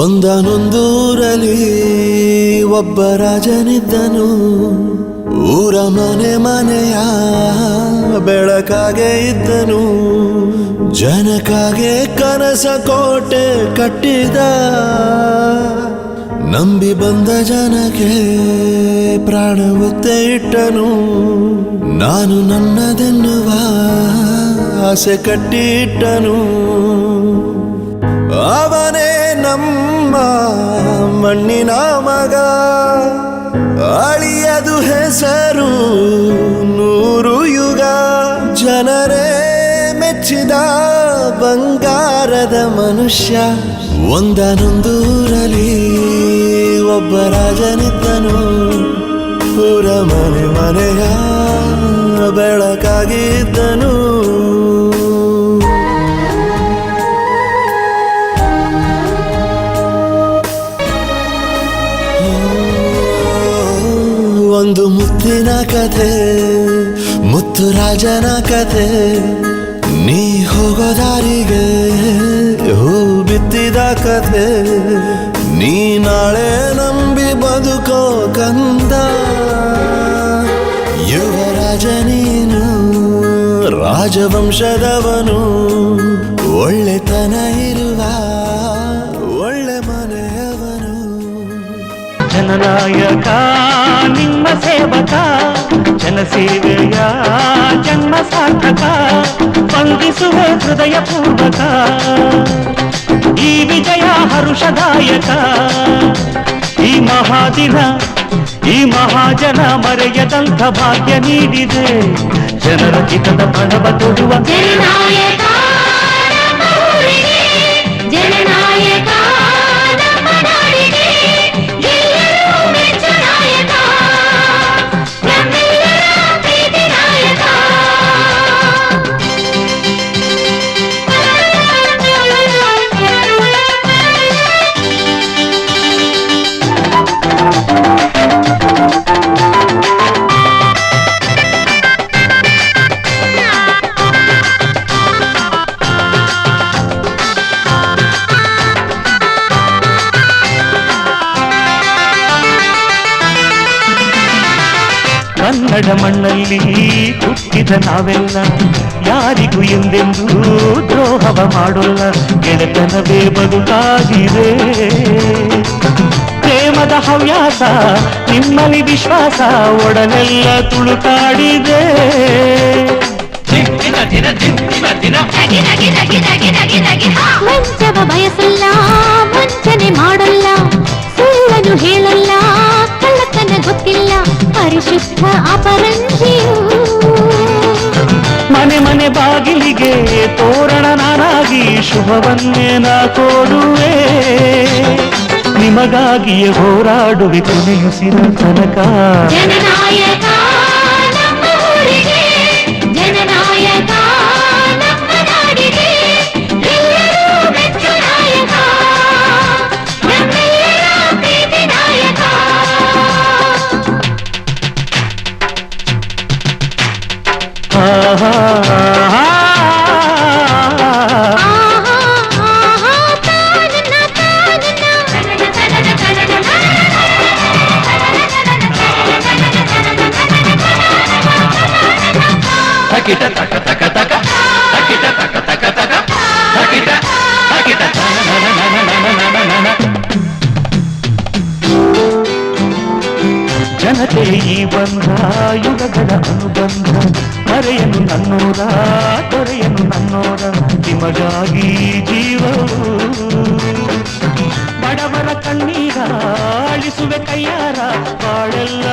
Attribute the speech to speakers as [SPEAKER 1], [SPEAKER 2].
[SPEAKER 1] ಒಂದನೊಂದೂರಲ್ಲಿ ಒಬ್ಬ ರಾಜನಿದ್ದನು. ಊರ ಮನೆ ಮನೆಯ ಬೆಳಕಾಗೆ ಇದ್ದನು. ಜನಕಾಗೆ ಕನಸ ಕೋಟೆ ಕಟ್ಟಿದ. ನಂಬಿ ಬಂದ ಜನಕ್ಕೆ ಪ್ರಾಣ ಒತ್ತೆ ಇಟ್ಟನು. ನಾನು ನನ್ನದೆನ್ನುವ ಆಸೆ ಕಟ್ಟಿಟ್ಟನು. ಅವನೇ ನಮ್ಮ ಮಣ್ಣಿನ ಮಗ. ಅಳಿಯದು ಹೆಸರು ನೂರು ಯುಗ. ಜನರೇ ಮೆಚ್ಚಿದ ಬಂಗಾರದ ಮನುಷ್ಯ. ಒಂದನೊಂದೂರಲ್ಲಿ ಒಬ್ಬ ರಾಜನಿದ್ದನು. ಊರ ಮನೆ ಮನೆಯ ಬೆಳಕಾಗಿದ್ದನು. ಒಂದು ಮುತ್ತಿನ ಕಥೆ, ಮುತ್ತು ರಾಜನ ಕಥೆ. ನೀ ಹೋಗೋ ದಾರಿಗೆ ಹೂ ಬಿತ್ತಿದ ಕಥೆ. ನೀ ನಾಳೆ ನಂಬಿ ಬದುಕೋ ಕಂದ. ಯುವರಾಜ ನೀನು, ರಾಜವಂಶದವನು. ಒಳ್ಳೆತನ ಇರುವ ಒಳ್ಳೆ ಮನೆಯವನು.
[SPEAKER 2] ಜನನಾಯಕ ನಿಮ್ಮ ಸೇವಕ, ಜನಸೇವೆಯ ಜನ್ಮ ಸಾರ್ಥಕ. ವಂದಿಸುವ ಹೃದಯ ಪೂರ್ವಕ, ಈ ವಿಜಯ ಹರುಷದಾಯಕ. ಈ ಮಹಾದಿನ, ಈ ಮಹಾಜನ ಮರೆಯದಂಥ ಭಾಗ್ಯ ನೀಡಿದೆ. ಜನರ ಹಿತದ ಪಣವ ತೊಡುವ
[SPEAKER 3] ಜನನಾಯಕ ಜನನಾಯಕ
[SPEAKER 2] ಕನ್ನಡ ಮಣ್ಣಲ್ಲಿ ಹುಟ್ಟಿದ ನಾವೆಲ್ಲ ಯಾರಿಗೂ ಎಂದೆಂದೂ ದ್ರೋಹವ ಮಾಡೋಲ್ಲ. ಗೆಳೆತನವೇ ಬದುಕಾಗಿದೆ, ಪ್ರೇಮದ ಹವ್ಯಾಸ ನಿಮ್ಮಲ್ಲಿ ವಿಶ್ವಾಸ. ಒಡನೆಲ್ಲ ತುಳುಕಾಡಿದೆ.
[SPEAKER 3] ವಂಚವ ಬಯಸಲ್ಲ, ವಂಚನೆ ಮಾಡಲ್ಲ, ಸುಳ್ಳನ್ನು ಹೇಳಲ್ಲ, ಕಳ್ಳತನ ಗೊತ್ತಿಲ್ಲ, ಪರಿಶುದ್ಧ ಅಪರಂಜಿಯು.
[SPEAKER 2] ಮನೆ ಮನೆ ಬಾಗಿಲಿಗೆ ತೋರಣ ನಾನಾಗಿ ಶುಭವನ್ನೇ ನಾ ಕೋರುವೆ. ನಿಮಗಾಗಿಯೇ ಹೋರಾಡುವೆ ಕೊನೆಯುಸಿರ ತನಕ.
[SPEAKER 3] ಜನನಾಯಕ ನಮ್ಮ ಊರಿಗೆ, ಜನನಾಯಕ ನಮ್ಮ ನಾಡಿಗೆ. ಎಲ್ಲರೂ ಮೆಚ್ಚು ನಾಯಕ, ನಮ್ಮೆಲ್ಲರ ಪ್ರೀತಿ ನಾಯಕ.
[SPEAKER 2] ತಕಿಟ ತಕ ತಕ ತಕ ತಕಿಟ ತಕ ತಕ ತಕ ತಕಿಟ ತಕಿಟ ಜನತೆ ಈ ಬಂಧ ಯುಗಗಳ ಅನುಬಂಧ. ಮರೆಯನು ನನ್ನೋರ, ತೊರೆಯನು ನನ್ನೋರ. ನಿಮಗಾಗಿ ಜೀವವು ಬಡವರ ಕಣ್ಣೀರ ಅಳಿಸುವೆ ಕೈಯಾರ. ಬಾಳೆಲ್ಲ